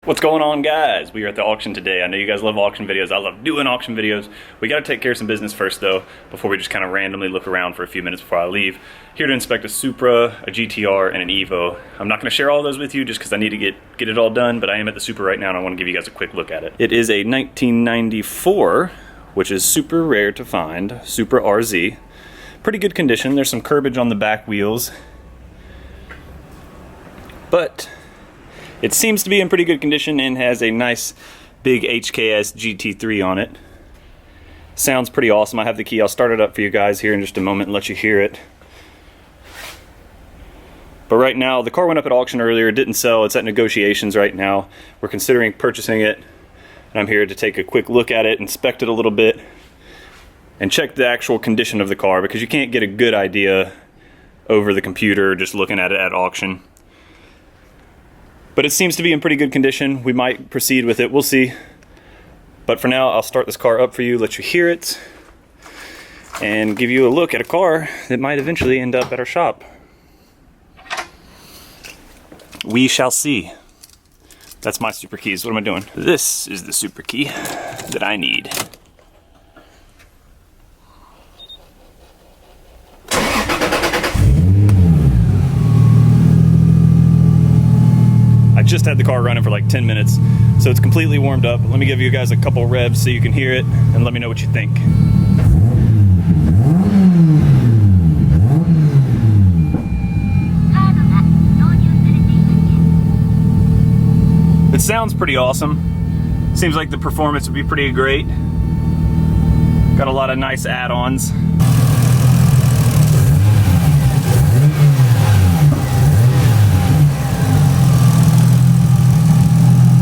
What's going on, guys? We are at the auction today. I know you guys love auction videos. I love doing auction videos. We got to take care of some business first though, before we just kind of randomly look around for a few minutes before I leave. Here to inspect a Supra, a GTR, and an Evo. I'm not going to share all those with you just because I need to get it all done, but I am at the Supra right now and I want to give you guys a quick look at it. It is a 1994, which is super rare to find, Supra RZ. Pretty good condition. There's some curbage on the back wheels, but it seems to be in pretty good condition and has a nice big HKS GT3 on it. Sounds pretty awesome. I have the key. I'll start it up for you guys here in just a moment and let you hear it. But right now, the car went up at auction earlier. It didn't sell. It's at negotiations right now. We're considering purchasing it. And I'm here to take a quick look at it, inspect it a little bit, and check the actual condition of the car, because you can't get a good idea over the computer just looking at it at auction. But it seems to be in pretty good condition. We might proceed with it, we'll see. But for now, I'll start this car up for you, let you hear it, and give you a look at a car that might eventually end up at our shop. We shall see. That's my super keys. What am I doing? This is the super key that I need. I just had the car running for like 10 minutes, so it's completely warmed up. Let me give you guys a couple revs so you can hear it, and let me know what you think. It sounds pretty awesome. Seems like the performance would be pretty great. Got a lot of nice add-ons.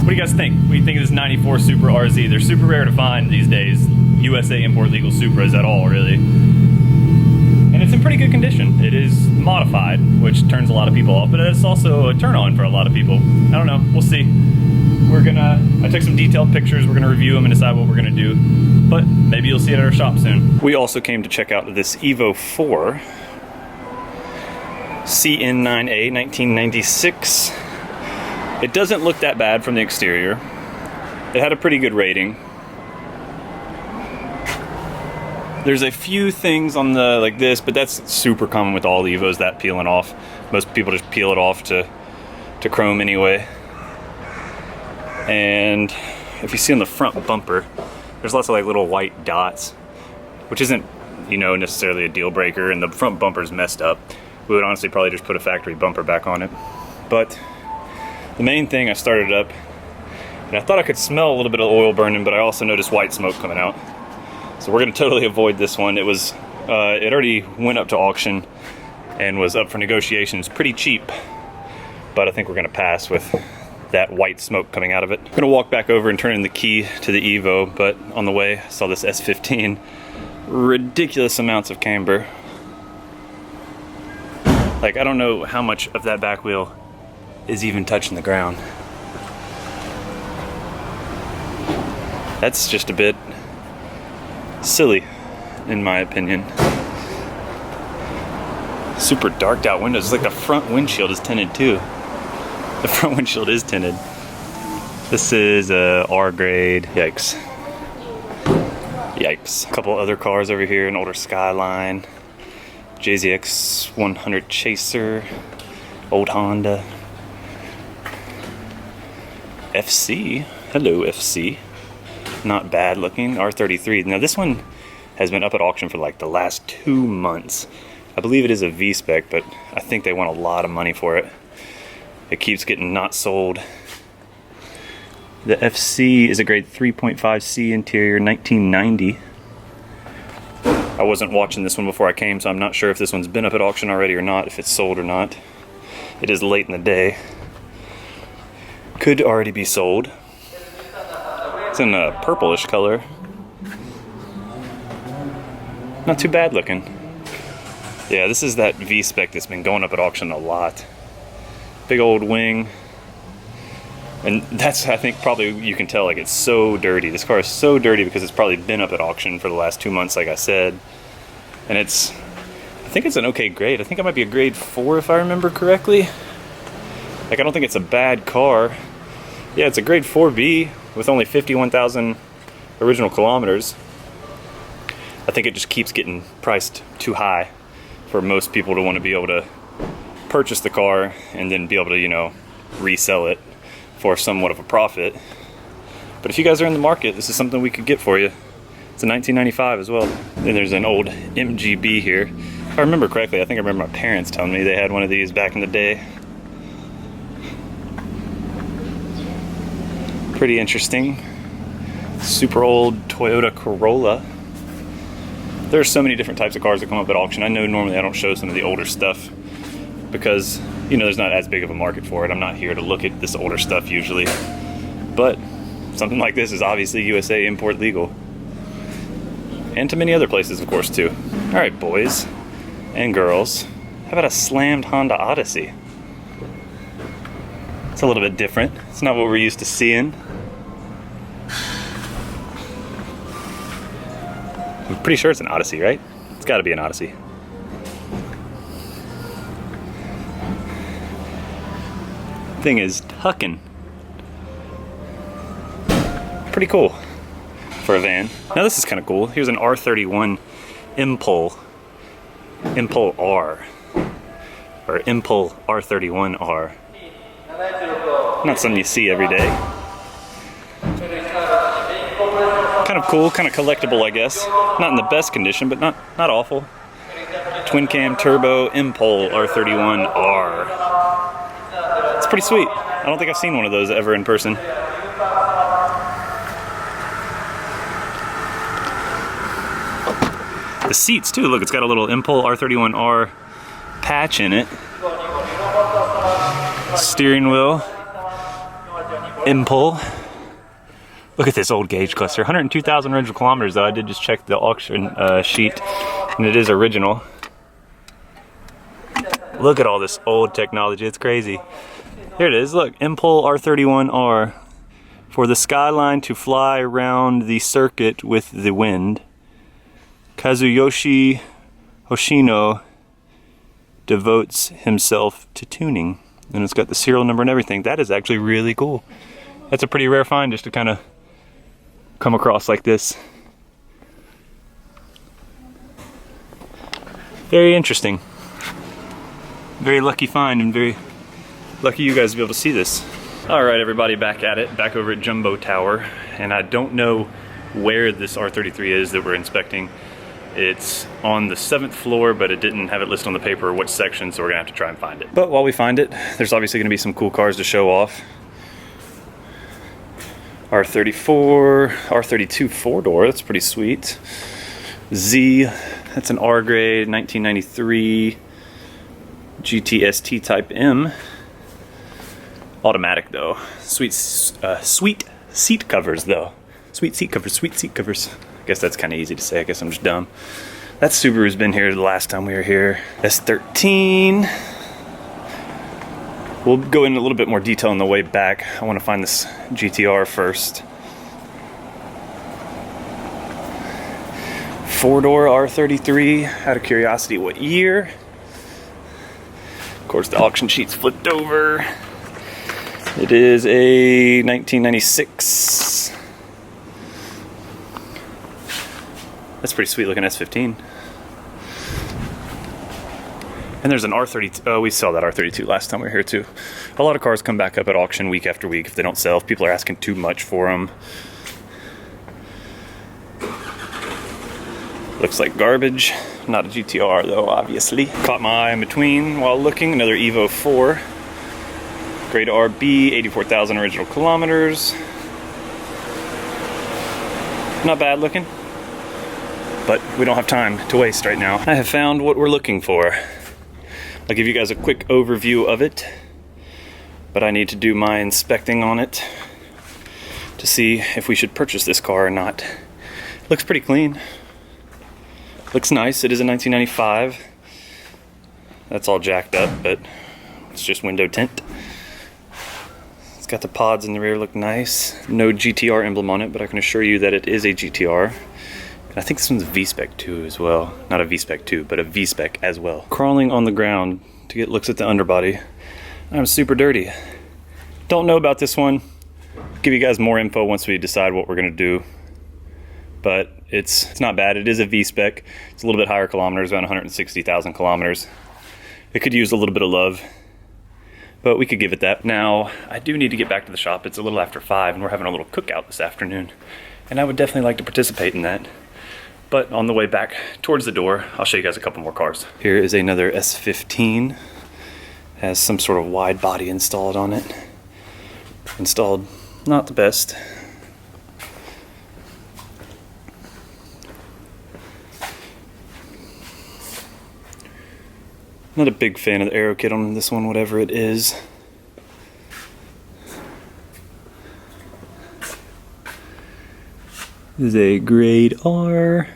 What do you guys think? What do you think of this 94 Supra RZ? They're super rare to find these days. USA import legal Supras at all, really. And it's in pretty good condition. It is modified, which turns a lot of people off, but it's also a turn on for a lot of people. I don't know, we'll see. I took some detailed pictures, we're gonna review them and decide what we're gonna do. But maybe you'll see it at our shop soon. We also came to check out this Evo 4. CN9A 1996. It doesn't look that bad from the exterior. It had a pretty good rating. There's a few things on the like this, but that's super common with all Evos, that peeling off. Most people just peel it off to chrome anyway. And if you see on the front bumper, there's lots of like little white dots, which isn't, you know, necessarily a deal breaker, and the front bumper's messed up. We would honestly probably just put a factory bumper back on it. But the main thing, I started it up, and I thought I could smell a little bit of oil burning, but I also noticed white smoke coming out. So we're gonna totally avoid this one. It already went up to auction and was up for negotiations, pretty cheap, but I think we're gonna pass with that white smoke coming out of it. I'm gonna walk back over and turn in the key to the Evo, but on the way, I saw this S15. Ridiculous amounts of camber. Like, I don't know how much of that back wheel is even touching the ground. That's just a bit silly, in my opinion. Super darked out windows. It's like the front windshield is tinted too. The front windshield is tinted. This is a R grade. Yikes. Yikes. A couple other cars over here, an older Skyline, JZX 100 Chaser, old Honda. FC, hello FC, not bad looking, R33. Now this one has been up at auction for like the last 2 months. I believe it is a V-spec, but I think they want a lot of money for it. It keeps getting not sold. The FC is a grade 3.5C interior, 1990. I wasn't watching this one before I came, so I'm not sure if this one's been up at auction already or not, if it's sold or not. It is late in the day. Could already be sold. It's in a purplish color. Not too bad looking. Yeah, this is that V-spec that's been going up at auction a lot. Big old wing. And that's, I think, probably you can tell, like, it's so dirty. This car is so dirty because it's probably been up at auction for the last 2 months, like I said. And I think it's an okay grade. I think it might be a grade 4 if I remember correctly. Like, I don't think it's a bad car. Yeah, it's a grade 4B with only 51,000 original kilometers. I think it just keeps getting priced too high for most people to want to be able to purchase the car and then be able to, you know, resell it for somewhat of a profit. But if you guys are in the market, this is something we could get for you. It's a 1995 as well. Then there's an old MGB here. If I remember correctly, I think I remember my parents telling me they had one of these back in the day. Pretty interesting. Super old Toyota Corolla. There's so many different types of cars that come up at auction. I know normally I don't show some of the older stuff because, you know, there's not as big of a market for it. I'm not here to look at this older stuff usually. But something like this is obviously USA import legal. And to many other places, of course, too. All right, boys and girls. How about a slammed Honda Odyssey? It's a little bit different. It's not what we're used to seeing. I'm pretty sure it's an Odyssey, right? It's got to be an Odyssey. Thing is tucking. Pretty cool for a van. Now this is kind of cool. Here's an R31 Impul R, or Impul R31R. Not something you see every day. Kind of cool, kind of collectible, I guess. Not in the best condition, but not awful. Twin cam turbo Impul R31R. It's pretty sweet. I don't think I've seen one of those ever in person. The seats too, look, it's got a little Impul R31R patch in it. Steering wheel, Impul. Look at this old gauge cluster, 102,000 original kilometers though. I did just check the auction sheet and it is original. Look at all this old technology, it's crazy. Here it is, look, Impul R31R. For the Skyline to fly around the circuit with the wind. Kazuyoshi Hoshino devotes himself to tuning. And it's got the serial number and everything. That is actually really cool. That's a pretty rare find just to kind of come across like this. Very interesting. Very lucky find and very lucky you guys to be able to see this. Alright everybody, back at it, back over at Jumbo Tower. And I don't know where this R33 is that we're inspecting. It's on the 7th floor, but it didn't have it listed on the paper or which section, so we're gonna have to try and find it. But while we find it, there's obviously gonna be some cool cars to show off. R34, R32 4-door, that's pretty sweet. Z, that's an R grade, 1993 GTST Type M. Automatic though. Sweet seat covers though. Sweet seat covers. I guess that's kind of easy to say. I guess I'm just dumb. That Subaru's been here the last time we were here. S13. We'll go into a little bit more detail on the way back. I want to find this GTR first. 4-door R33. Out of curiosity, what year? Of course, the auction sheet's flipped over. It is a 1996. That's pretty sweet looking S15. And there's an R32. Oh, we saw that R32 last time we were here too. A lot of cars come back up at auction week after week if they don't sell. If people are asking too much for them. Looks like garbage. Not a GTR though, obviously. Caught my eye in between while looking. Another Evo 4. Grade RB, 84,000 original kilometers. Not bad looking, but we don't have time to waste right now. I have found what we're looking for. I'll give you guys a quick overview of it, but I need to do my inspecting on it to see if we should purchase this car or not. Looks pretty clean. Looks nice. It is a 1995. That's all jacked up, but it's just window tint. It's got the pods in the rear, look nice. No GTR emblem on it, but I can assure you that it is a GTR. And I think this one's a V-spec 2 as well. Not a V-spec 2, but a V-spec as well. Crawling on the ground to get looks at the underbody. I'm super dirty. Don't know about this one. Give you guys more info once we decide what we're gonna do. But it's not bad. It is a V-spec. It's a little bit higher kilometers, around 160,000 kilometers. It could use a little bit of love, but we could give it that. Now, I do need to get back to the shop. It's a little after 5 and we're having a little cookout this afternoon. And I would definitely like to participate in that. But on the way back towards the door, I'll show you guys a couple more cars. Here is another S15. Has some sort of wide body installed on it. Installed, not the best. Not a big fan of the aero kit on this one, whatever it is. This is a grade R.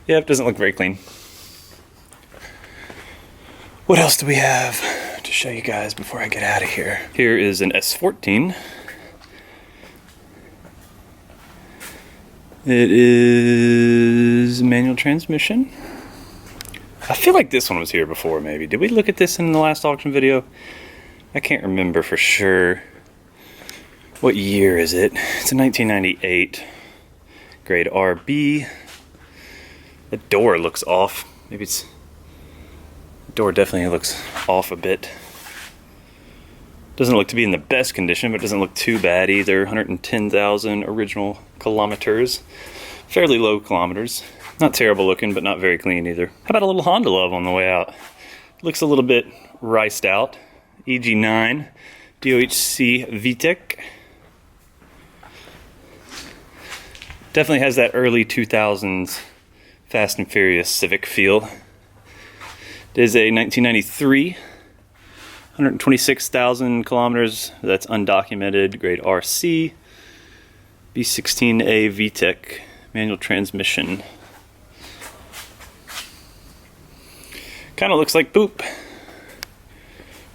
Yeah, it doesn't look very clean. What else do we have to show you guys before I get out of here? Here is an S14. It is manual transmission. I feel like this one was here before, maybe. Did we look at this in the last auction video? I can't remember for sure. What year is it? It's a 1998. Grade RB. The door looks off. Maybe it's... The door definitely looks off a bit. Doesn't look to be in the best condition, but doesn't look too bad either. 110,000 original kilometers. Fairly low kilometers. Not terrible looking, but not very clean either. How about a little Honda love on the way out? Looks a little bit riced out. EG9 DOHC VTEC. Definitely has that early 2000s Fast and Furious Civic feel. It is a 1993, 126,000 kilometers. That's undocumented, grade RC. B16A VTEC, manual transmission. Kind of looks like poop.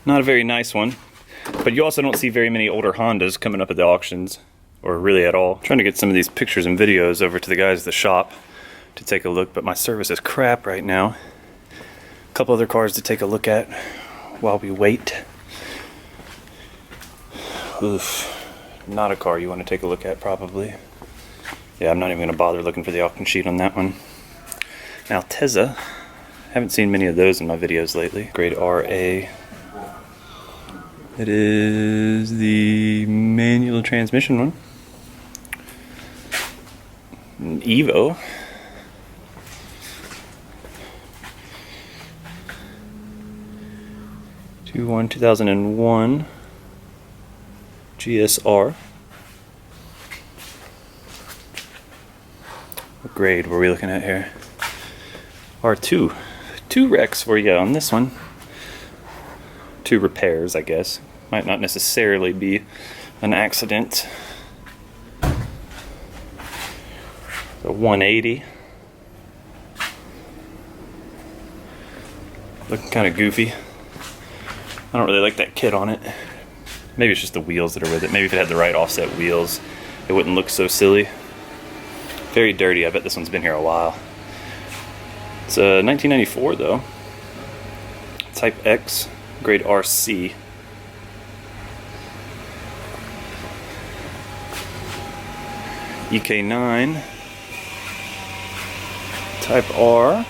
Not a very nice one. But you also don't see very many older Hondas coming up at the auctions, or really at all. I'm trying to get some of these pictures and videos over to the guys at the shop to take a look, but my service is crap right now. A couple other cars to take a look at while we wait. Oof. Not a car you want to take a look at, probably. Yeah, I'm not even going to bother looking for the auction sheet on that one. Now, Tezza. Haven't seen many of those in my videos lately. Grade RA. It is the manual transmission one. An Evo. Q1 2001 GSR. What grade were we looking at here? R2. 2 wrecks for you on this one. 2 repairs, I guess. Might not necessarily be an accident. The 180. Looking kind of goofy. I don't really like that kit on it. Maybe it's just the wheels that are with it. Maybe if it had the right offset wheels, it wouldn't look so silly. Very dirty. I bet this one's been here a while. It's 1994 though. Type X, grade RC. EK9. Type R.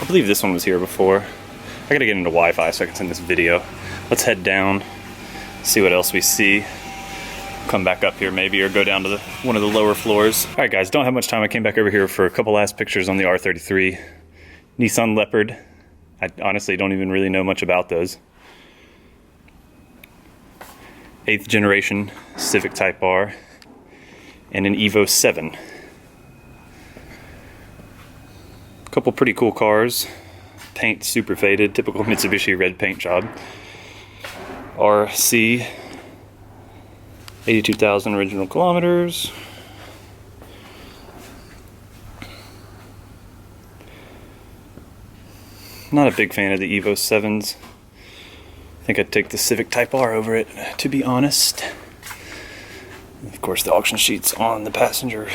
I believe this one was here before. I gotta get into Wi-Fi so I can send this video. Let's head down, see what else we see. Come back up here maybe, or go down to one of the lower floors. All right guys, don't have much time. I came back over here for a couple last pictures on the R33. Nissan Leopard. I honestly don't even really know much about those. 8th generation Civic Type R. And an Evo 7. A couple pretty cool cars. Paint super faded, typical Mitsubishi red paint job. RC, 82,000 original kilometers. Not a big fan of the Evo 7s. I think I'd take the Civic Type R over it, to be honest. Of course, the auction sheet's on the passenger.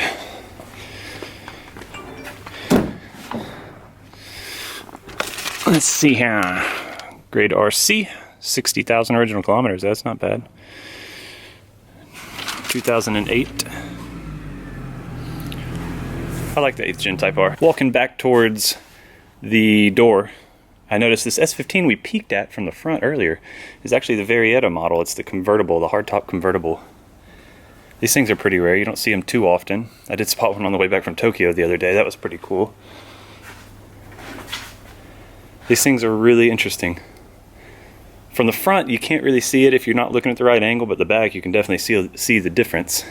Let's see here. Grade RC, 60,000 original kilometers. That's not bad. 2008. I like the 8th gen Type R. Walking back towards the door, I noticed this S15 we peeked at from the front earlier is actually the Varietta model. It's the convertible, the hardtop convertible. These things are pretty rare. You don't see them too often. I did spot one on the way back from Tokyo the other day. That was pretty cool. These things are really interesting. From the front, you can't really see it if you're not looking at the right angle, but the back, you can definitely see the difference.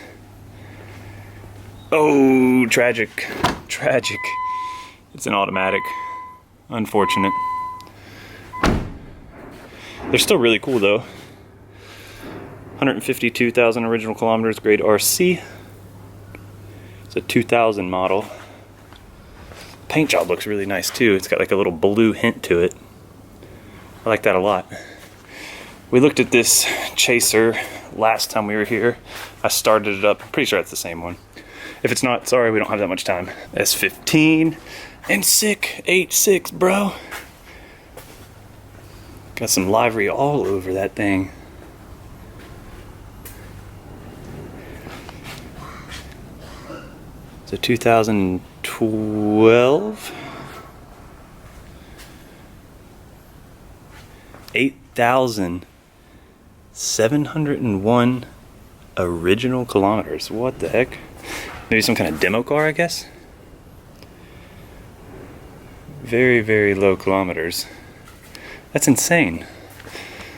Oh, tragic. Tragic. It's an automatic. Unfortunate. They're still really cool though. 152,000 original kilometers, grade RC. It's a 2000 model. Paint job looks really nice too. It's got like a little blue hint to it. I like that a lot. We looked at this Chaser last time we were here. I started it up. I'm pretty sure it's the same one. If it's not, sorry, we don't have that much time. S15 and sick 8.6, bro. Got some livery all over that thing. It's a 2012. 8,701 original kilometers. What the heck? Maybe some kind of demo car, I guess? Very, very low kilometers. That's insane.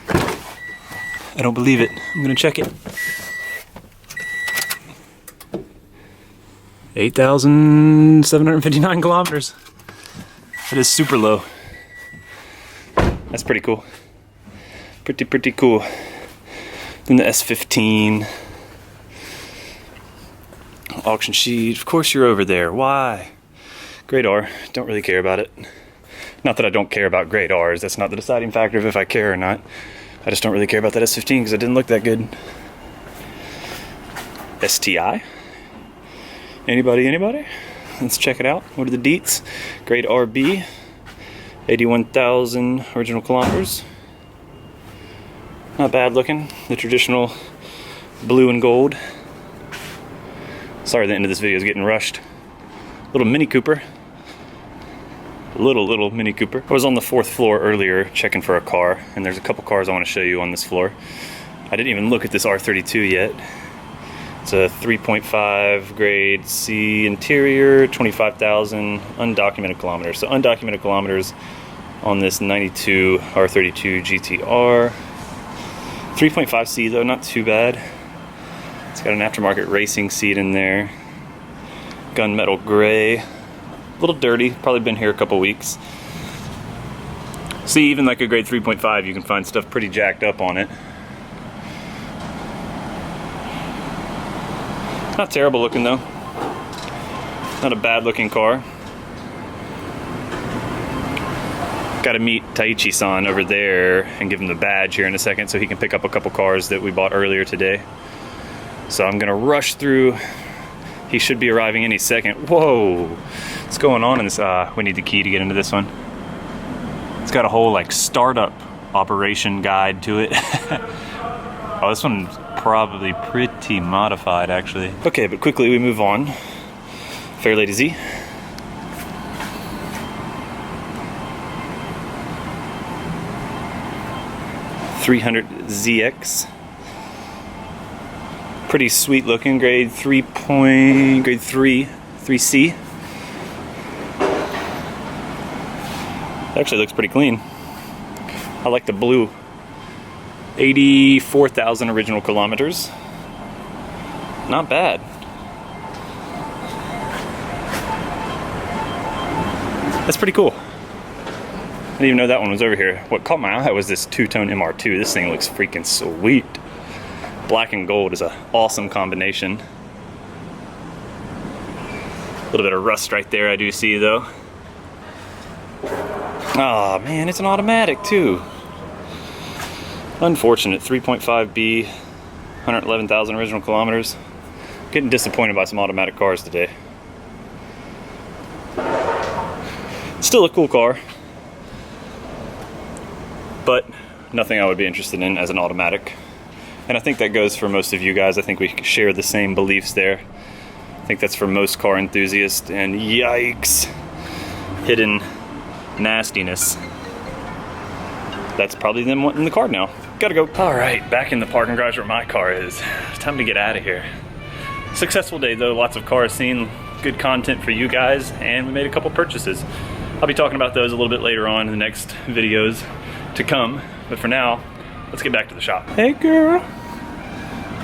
I don't believe it. I'm gonna check it. 8,759 kilometers. That is super low. That's pretty cool. Pretty cool. Then the S15. Auction sheet. Of course you're over there. Why? Grade R. Don't really care about it. Not that I don't care about grade R's. That's not the deciding factor of if I care or not. I just don't really care about that S15 because it didn't look that good. STI. Anybody? Let's check it out. What are the deets? Grade RB. 81,000 original kilometers. Not bad looking. The traditional blue and gold. Sorry the end of this video is getting rushed. Little Mini Cooper. Little Mini Cooper. I was on the 4th floor earlier checking for a car, and there's a couple cars I want to show you on this floor. I didn't even look at this R32 yet. It's a 3.5 grade C interior, 25,000 undocumented kilometers. So undocumented kilometers on this 92 R32 GTR. 3.5C though, not too bad. It's got an aftermarket racing seat in there. Gunmetal gray. A little dirty, probably been here a couple weeks. See, even like a grade 3.5, you can find stuff pretty jacked up on it. Not terrible looking though. Not a bad looking car. Gotta meet Taichi-san over there and give him the badge here in a second so he can pick up a couple cars that we bought earlier today. So I'm gonna rush through. He should be arriving any second. Whoa! What's going on in this? We need the key to get into this one. It's got a whole like startup operation guide to it. Oh, this one's probably pretty modified actually. Okay, but quickly we move on. Fairlady Z. .300ZX. Pretty sweet looking, grade 3C. Actually looks pretty clean. I like the blue. 84,000 original kilometers. Not bad. That's pretty cool. I didn't even know that one was over here. What caught my eye was this two-tone MR2. This thing looks freaking sweet. Black and gold is an awesome combination. A little bit of rust right there I do see though. Oh man, it's an automatic too. Unfortunate. 3.5B, 111,000 original kilometers. Getting disappointed by some automatic cars today. Still a cool car, but nothing I would be interested in as an automatic. And I think that goes for most of you guys. I think we share the same beliefs there. I think that's for most car enthusiasts. And yikes, hidden nastiness. That's probably them wanting the car now. Gotta go. All right, back in the parking garage where my car is. Time to get out of here. Successful day though, lots of cars seen, good content for you guys, and we made a couple purchases. I'll be talking about those a little bit later on in the next videos to come. But for now, let's get back to the shop. Hey girl,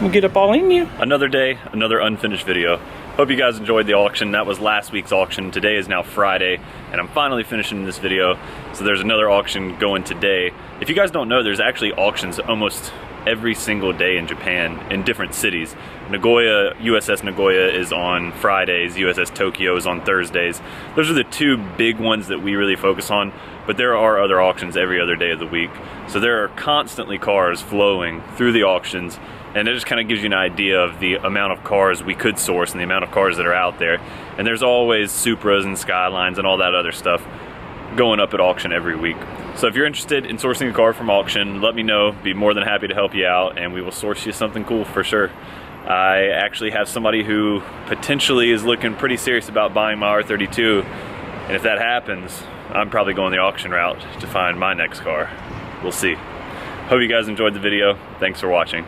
we'll get up all in you. Another day, another unfinished video. Hope you guys enjoyed the auction. That was last week's auction. Today is now Friday, and I'm finally finishing this video. So there's another auction going today. If you guys don't know, there's actually auctions almost every single day in Japan in different cities. Nagoya, USS Nagoya is on Fridays, USS Tokyo is on Thursdays. Those are the two big ones that we really focus on, but there are other auctions every other day of the week. So there are constantly cars flowing through the auctions, and it just kind of gives you an idea of the amount of cars we could source and the amount of cars that are out there. And there's always Supras and Skylines and all that other stuff going up at auction every week. So if you're interested in sourcing a car from auction, let me know. Be more than happy to help you out, and we will source you something cool for sure. I actually have somebody who potentially is looking pretty serious about buying my R32, and if that happens, I'm probably going the auction route to find my next car. We'll see. Hope you guys enjoyed the video. Thanks for watching.